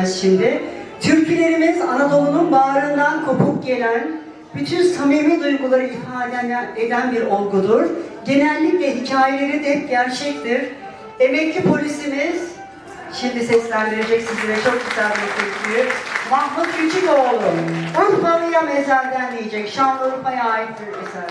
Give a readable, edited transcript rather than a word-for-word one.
Şimdi türkülerimiz Anadolu'nun bağrından kopuk gelen bütün samimi duyguları ifade eden bir olgudur. Genellikle hikayeleri de hep gerçektir. Emekli polisimiz şimdi seslendirecek sizlere çok güzel bir türküyü. Mahmut Küçükoğlu, Urfalı'ya mezelden diyecek. Şanlıurfa'ya ait bir eser.